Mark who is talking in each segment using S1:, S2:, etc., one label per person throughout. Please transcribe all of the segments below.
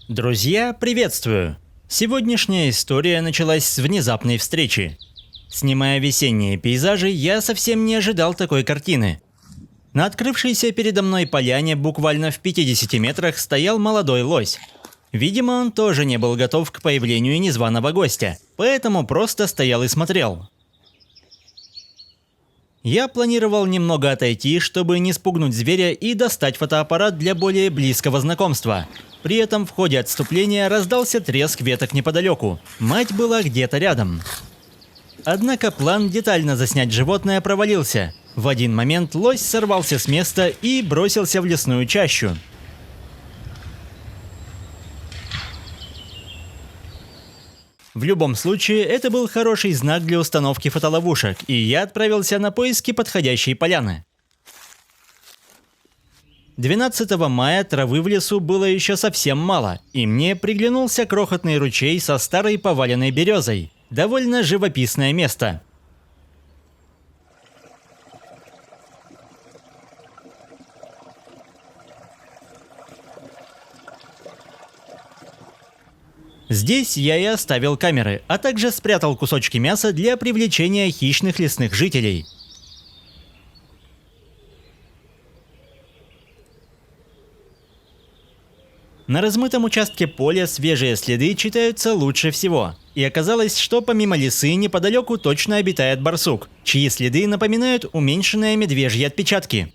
S1: Друзья, приветствую! Сегодняшняя история началась с внезапной встречи. Снимая весенние пейзажи, я совсем не ожидал такой картины. На открывшейся передо мной поляне буквально в 50 метрах стоял молодой лось. Видимо, он тоже не был готов к появлению незваного гостя, поэтому просто стоял и смотрел. Я планировал немного отойти, чтобы не спугнуть зверя и достать фотоаппарат для более близкого знакомства. При этом в ходе отступления раздался треск веток неподалеку. Мать была где-то рядом. Однако план детально заснять животное провалился. В один момент лось сорвался с места и бросился в лесную чащу. В любом случае, это был хороший знак для установки фотоловушек, и я отправился на поиски подходящей поляны. 12 мая травы в лесу было еще совсем мало, и мне приглянулся крохотный ручей со старой поваленной березой. Довольно живописное место. Здесь я и оставил камеры, а также спрятал кусочки мяса для привлечения хищных лесных жителей. На размытом участке поля свежие следы читаются лучше всего. И оказалось, что помимо лисы неподалеку точно обитает барсук, чьи следы напоминают уменьшенные медвежьи отпечатки.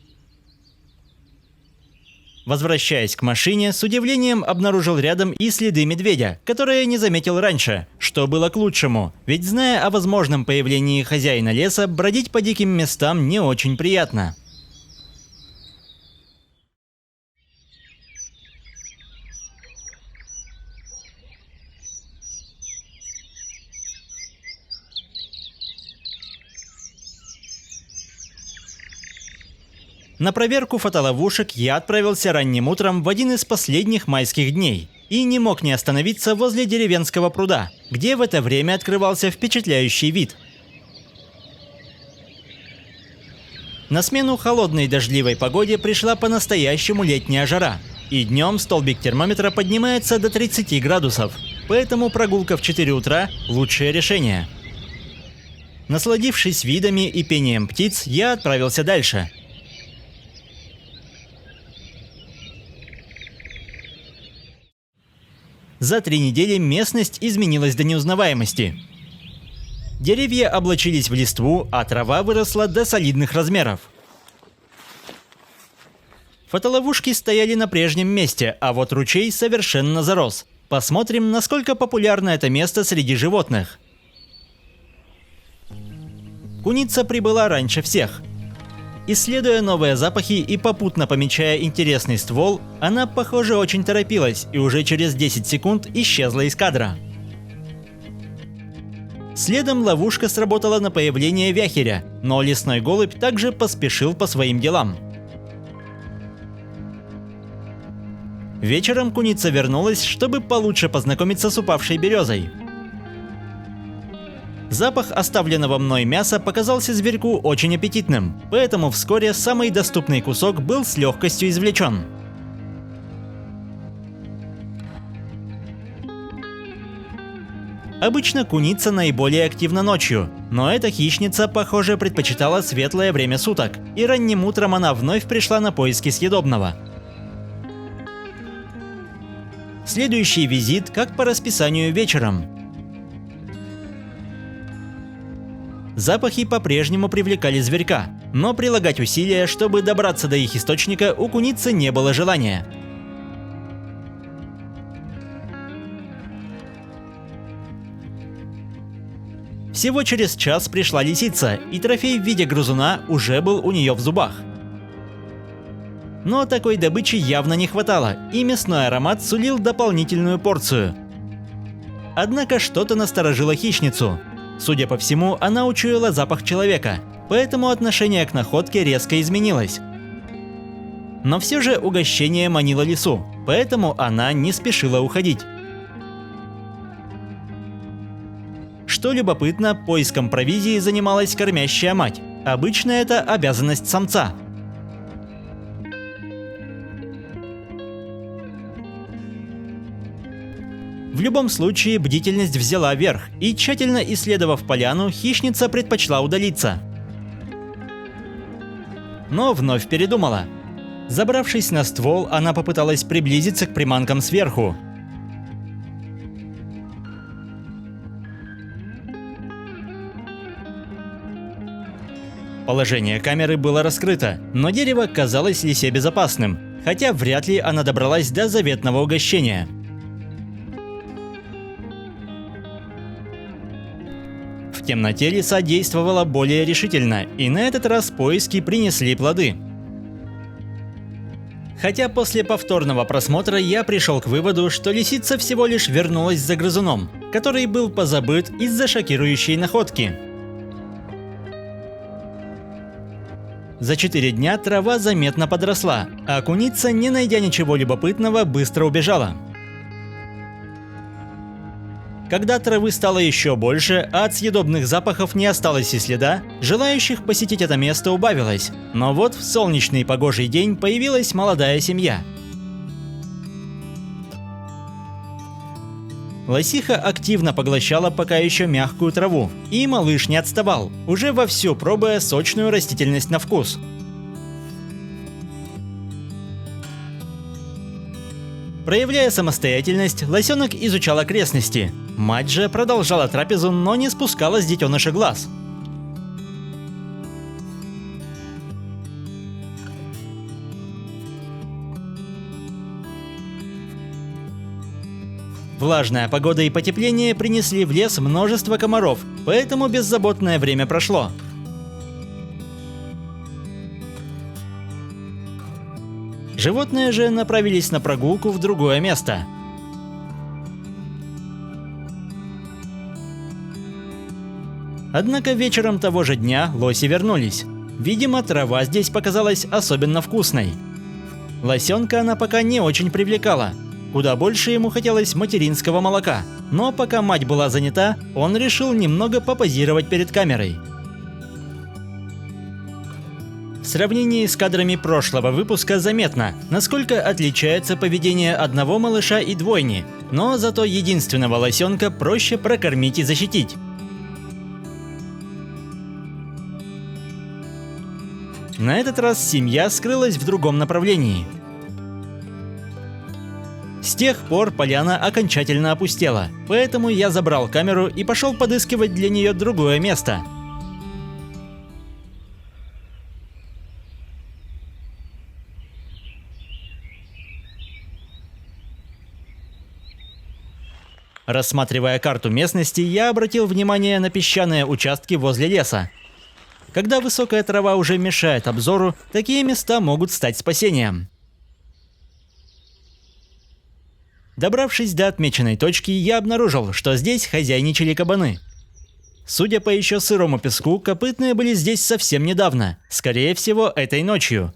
S1: Возвращаясь к машине, с удивлением обнаружил рядом и следы медведя, которые не заметил раньше, что было к лучшему, ведь зная о возможном появлении хозяина леса, бродить по диким местам не очень приятно. На проверку фотоловушек я отправился ранним утром в один из последних майских дней и не мог не остановиться возле деревенского пруда, где в это время открывался впечатляющий вид. На смену холодной дождливой погоде пришла по-настоящему летняя жара, и днем столбик термометра поднимается до 30 градусов, поэтому прогулка в 4 утра – лучшее решение. Насладившись видами и пением птиц, я отправился дальше. За 3 недели местность изменилась до неузнаваемости. Деревья облачились в листву, а трава выросла до солидных размеров. Фотоловушки стояли на прежнем месте, а вот ручей совершенно зарос. Посмотрим, насколько популярно это место среди животных. Куница прибыла раньше всех. Исследуя новые запахи и попутно помечая интересный ствол, она, похоже, очень торопилась и уже через 10 секунд исчезла из кадра. Следом ловушка сработала на появление вяхеря, но лесной голубь также поспешил по своим делам. Вечером куница вернулась, чтобы получше познакомиться с упавшей березой. Запах оставленного мной мяса показался зверьку очень аппетитным, поэтому вскоре самый доступный кусок был с легкостью извлечен. Обычно куница наиболее активна ночью, но эта хищница, похоже, предпочитала светлое время суток, и ранним утром она вновь пришла на поиски съедобного. Следующий визит, как по расписанию, вечером. Запахи по-прежнему привлекали зверька, но прилагать усилия, чтобы добраться до их источника, у куницы не было желания. Всего через час пришла лисица, и трофей в виде грызуна уже был у нее в зубах. Но такой добычи явно не хватало, и мясной аромат сулил дополнительную порцию. Однако что-то насторожило хищницу. Судя по всему, она учуяла запах человека, поэтому отношение к находке резко изменилось. Но все же угощение манило лису, поэтому она не спешила уходить. Что любопытно, поиском провизии занималась кормящая мать. Обычно это обязанность самца. В любом случае, бдительность взяла верх, и тщательно исследовав поляну, хищница предпочла удалиться. Но вновь передумала. Забравшись на ствол, она попыталась приблизиться к приманкам сверху. Положение камеры было раскрыто, но дерево казалось лисе безопасным, хотя вряд ли она добралась до заветного угощения. В темноте лиса действовала более решительно, и на этот раз поиски принесли плоды. Хотя после повторного просмотра я пришел к выводу, что лисица всего лишь вернулась за грызуном, который был позабыт из-за шокирующей находки. За 4 дня трава заметно подросла, а куница, не найдя ничего любопытного, быстро убежала. Когда травы стало еще больше, а от съедобных запахов не осталось и следа, желающих посетить это место убавилось. Но вот в солнечный погожий день появилась молодая семья. Лосиха активно поглощала пока еще мягкую траву, и малыш не отставал, уже вовсю пробуя сочную растительность на вкус. Проявляя самостоятельность, лосенок изучал окрестности. Мать же продолжала трапезу, но не спускала с детеныша глаз. Влажная погода и потепление принесли в лес множество комаров, поэтому беззаботное время прошло. Животные же направились на прогулку в другое место. Однако вечером того же дня лоси вернулись. Видимо, трава здесь показалась особенно вкусной. Лосенка она пока не очень привлекала. Куда больше ему хотелось материнского молока. Но пока мать была занята, он решил немного попозировать перед камерой. В сравнении с кадрами прошлого выпуска заметно, насколько отличается поведение одного малыша и двойни, но зато единственного лосенка проще прокормить и защитить. На этот раз семья скрылась в другом направлении. С тех пор поляна окончательно опустела, поэтому я забрал камеру и пошел подыскивать для нее другое место. Рассматривая карту местности, я обратил внимание на песчаные участки возле леса. Когда высокая трава уже мешает обзору, такие места могут стать спасением. Добравшись до отмеченной точки, я обнаружил, что здесь хозяйничали кабаны. Судя по еще сырому песку, копытные были здесь совсем недавно, скорее всего, этой ночью.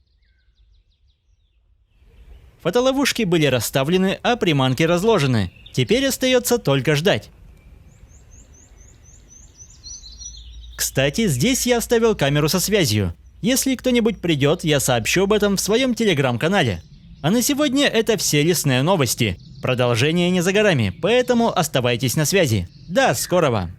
S1: Фотоловушки были расставлены, а приманки разложены. Теперь остается только ждать. Кстати, здесь я оставил камеру со связью. Если кто-нибудь придет, я сообщу об этом в своем телеграм-канале. А на сегодня это все лесные новости. Продолжение не за горами, поэтому оставайтесь на связи. До скорого!